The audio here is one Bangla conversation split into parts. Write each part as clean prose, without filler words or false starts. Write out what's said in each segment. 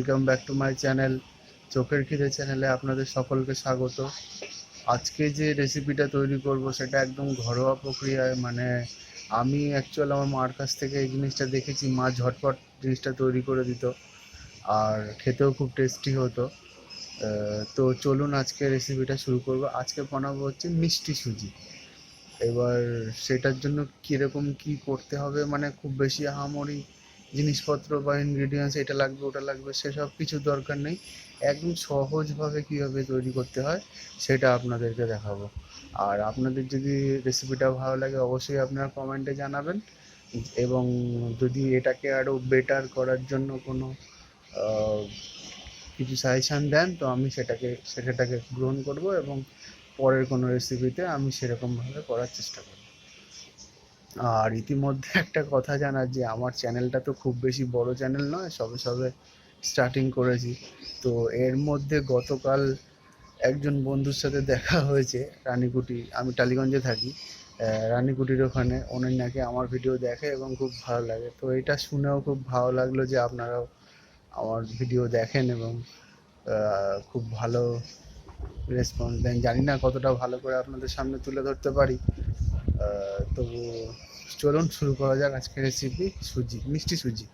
Welcome back to my channel চোখের খিদে চ্যানেলে আপনাদের সকলকে স্বাগত। আজকে যে রেসিপিটা তৈরি করব সেটা একদম ঘরোয়া প্রক্রিয়ায়, মানে আমি অ্যাকচুয়ালি আমার মার কাছ থেকে এই জিনিসটা দেখেছি। মা ঝটপট জিনিসটা তৈরি করে দিত আর খেতেও খুব টেস্টি হতো। তো চলুন আজকে রেসিপিটা শুরু করব। আজকে বানাবো হচ্ছে মিষ্টি সুজি। এবার সেটার জন্য কীরকম কী করতে হবে, মানে খুব বেশি আহামরি জিনিসপত্র বা ইনগ্রিডিয়েন্টস এটা লাগবে ওটা লাগবে সেসব কিছু দরকার নেই। একদম সহজভাবে কীভাবে তৈরি করতে হয় সেটা আপনাদেরকে দেখাবো। আর আপনাদের যদি রেসিপিটা ভালো লাগে অবশ্যই আপনারা কমেন্টে জানাবেন, এবং যদি এটাকে আরও বেটার করার জন্য কোনো কিছু সাজেশান দেন তো আমি সেটাকে গ্রহণ করব, এবং পরের কোনো রেসিপিতে আমি সেরকমভাবে করার চেষ্টা করব। আর ইতিমধ্যে একটা কথা জানার, যে আমার চ্যানেলটা তো খুব বেশি বড় চ্যানেল নয়, সবে সবে স্টার্টিং করেছি। তো এর মধ্যে গতকাল একজন বন্ধুর সাথে দেখা হয়েছে রানীকুটি, আমি টালিগঞ্জে থাকি, রানীকুটির ওখানে। উনি নাকি আমার ভিডিও দেখে এবং খুব ভালো লাগে। তো এটা শুনেও খুব ভালো লাগলো যে আপনারাও আমার ভিডিও দেখেন এবং খুব ভালো রেসপন্স দেন। জানি না কতটা ভালো করে আপনাদের সামনে তুলে ধরতে পারি, তবু চলুন শুরু করা যাক আজকের রেসিপি সুজি, মিষ্টি সুজি।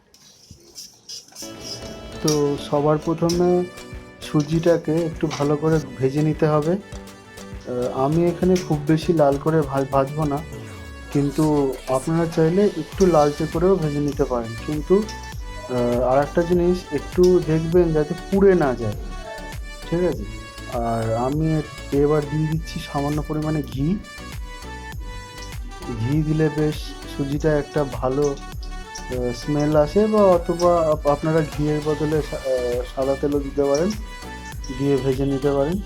তো সবার প্রথমে সুজিটাকে একটু ভালো করে ভেজে নিতে হবে। আমি এখানে খুব বেশি লাল করে ভাজবো না, কিন্তু আপনারা চাইলে একটু লালচে করেও ভেজে নিতে পারেন। কিন্তু আর একটা জিনিস একটু দেখবেন যাতে পুড়ে না যায়, ঠিক আছে? আর আমি এবার দিয়ে দিচ্ছি সামান্য পরিমাণে ঘি। ঘি দিলে বেশ সুজিটা একটা ভালো স্মেল আসে, বা অথবা আপনারা ঘিয়ের বদলে সাদা তেলও দিতে পারেন, দিয়ে ভেজে নিতে পারেন।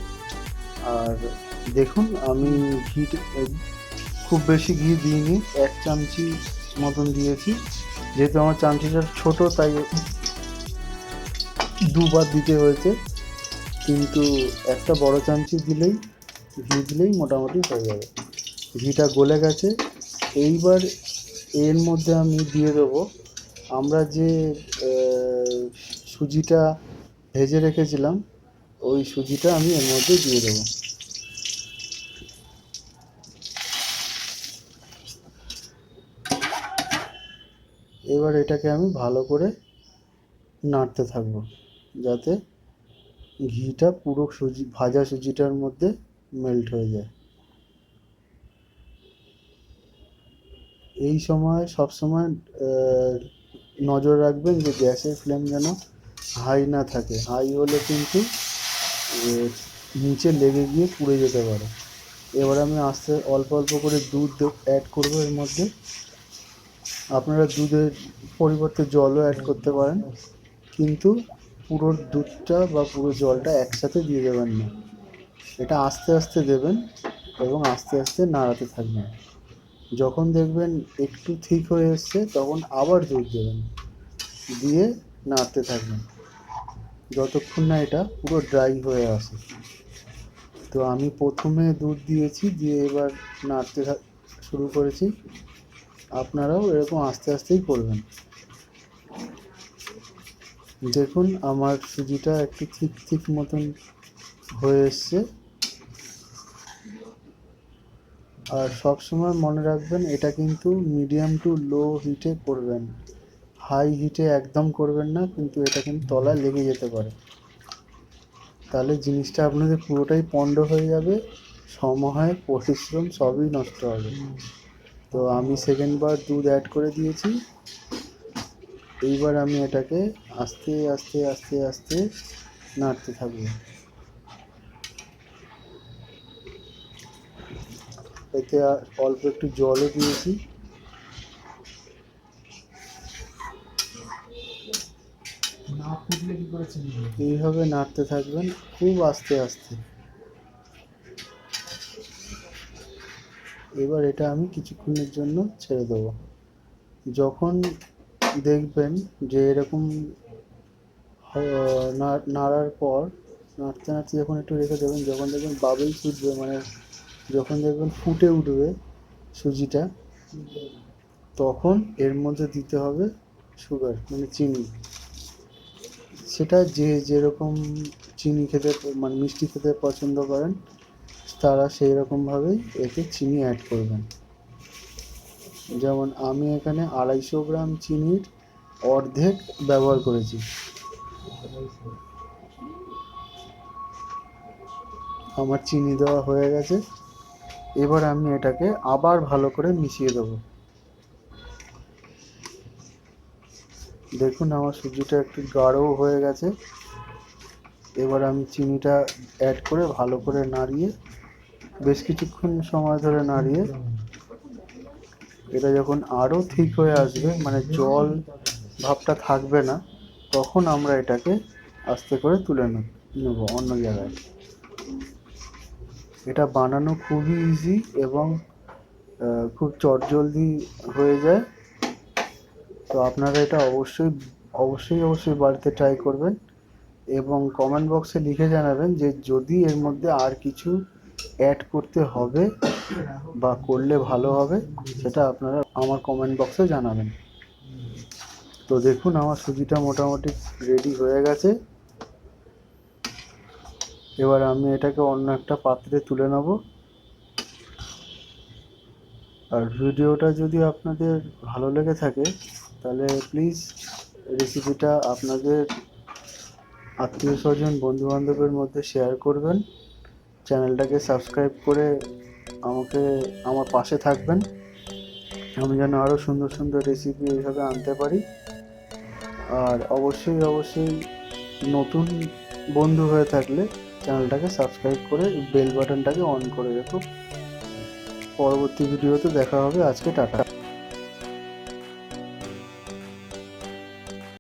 আর দেখুন আমি ঘি খুব বেশি ঘি দিইনি, 1 চামচি মতন দিয়েছি। যেহেতু আমার চামচিটা ছোট তাই দুবার দিতে হয়েছে, কিন্তু একটা বড় চামচি ঘি দিলেই মোটামুটি হয়ে যাবে। ঘিটা গলে গেছে। এইবার এর মধ্যে আমি দিয়ে দেবো আমরা যে সুজিটা ভেজে রেখেছিলাম, ওই সুজিটা আমি এর মধ্যে দিয়ে দেবো। এবার এটাকে আমি ভালো করে নাড়তে থাকবো যাতে ঘিটা পুরো ভাজা সুজিটার মধ্যে মেল্ট হয়ে যায়। এই সময় সবসময় নজর রাখবেন যে গ্যাসের ফ্লেম যেন হাই না থাকে। হাই হলে কিন্তু নিচে লেগে গিয়ে পুড়ে যেতে পারে। এবার আমি অল্প অল্প করে দুধ অ্যাড করবো এর মধ্যে। আপনারা দুধের পরিবর্তে জলও অ্যাড করতে পারেন, কিন্তু পুরো দুধটা বা পুরো জলটা একসাথে দিয়ে দেবেন না। এটা আস্তে আস্তে দেবেন এবং আস্তে আস্তে নাড়াতে থাকবেন। যখন দেখবেন একটু ঠিক হয়ে এসছে তখন আবার দুধ দেবেন, দিয়ে নাড়তে থাকবেন যতক্ষণ না এটা পুরো ড্রাই হয়ে আসে। তো আমি প্রথমে দুধ দিয়েছি, দিয়ে এবার নাড়তে শুরু করেছি। আপনারাও এরকম আস্তে আস্তেই করবেন। দেখুন আমার সুজিটা একটু ঠিক মতন হয়ে এসছে। আর সব সময় মনে রাখবেন এটা কিন্তু মিডিয়াম টু লো হিটে করবেন, হাই হিটে একদম করবেন না, কিন্তু এটা কিন্তু তলায় লেগে যেতে পারে। তাহলে জিনিসটা আপনাদের পুরোটাই পণ্ড হয়ে যাবে, সময় পরিশ্রম সবই নষ্ট হবে। তো আমি সেকেন্ডবার দুধ অ্যাড করে দিয়েছি। এইবার আমি এটাকে আস্তে আস্তে আস্তে আস্তে নাড়তে থাকবো। এতে অল্প একটু জলও দিয়েছি। এইভাবে নাড়তে থাকবেন খুব আস্তে আস্তে। এবার এটা আমি কিছুক্ষণের জন্য ছেড়ে দেবো। যখন দেখবেন যে এরকম নাড়ার পর নাড়তে নাড়তে যখন একটু রেখে দেবেন, যখন দেখবেন বাবল ফুটবে, মানে যখন দেখবেন ফুটে উঠবে সুজিটা, তখন এর মধ্যে দিতে হবে সুগার, মানে চিনি। সেটা যে যেরকম চিনি খেতে মানে মিষ্টি খেতে পছন্দ করেন তারা সেই রকমভাবেই এতে চিনি অ্যাড করবেন। যেমন আমি এখানে 250 গ্রাম চিনির অর্ধেক ব্যবহার করেছি। আমার চিনি দেওয়া হয়ে গেছে, এবার আমি এটাকে আবার ভালো করে মিশিয়ে দেবো। দেখুন আমার সুজিটা একটু গাঢ় হয়ে গেছে। এবার আমি চিনিটা অ্যাড করে ভালো করে নাড়িয়ে বেশ কিছুক্ষণ সময় ধরে নাড়িয়ে এটা যখন আরও ঠিক হয়ে আসবে, মানে জল ভাবটা থাকবে না, তখন আমরা এটাকে আস্তে করে তুলে নেব অন্য জায়গায়। এটা বানানো খুবই ইজি এবং খুব চটজলদি হয়ে যায়। তো আপনারা এটা অবশ্যই বাড়িতে ট্রাই করবেন এবং কমেন্ট বক্সে লিখে জানাবেন যে যদি এর মধ্যে আর কিছু অ্যাড করতে হবে বা করলে ভালো হবে, সেটা আপনারা আমার কমেন্ট বক্সে জানাবেন। তো দেখুন আমার সুজিটা মোটামুটি রেডি হয়ে গেছে। এবার আমি এটাকে অন্য একটা পাত্রে তুলে নেব। আর ভিডিওটা যদি আপনাদের ভালো লেগে থাকে তাহলে প্লিজ রেসিপিটা আপনাদের আত্মীয় স্বজন বন্ধু বান্ধবের মধ্যে শেয়ার করবেন। চ্যানেলটাকে সাবস্ক্রাইব করে আমার পাশে থাকবেন। আমি যেন আরও সুন্দর সুন্দর রেসিপি এইভাবে আনতে পারি। আর অবশ্যই নতুন বন্ধু হয়ে থাকলে চ্যানেলটাকে সাবস্ক্রাইব করে বেল বাটনটাকে অন করে রেখো। পরবর্তী ভিডিওতে দেখা হবে। আজকে টাটা।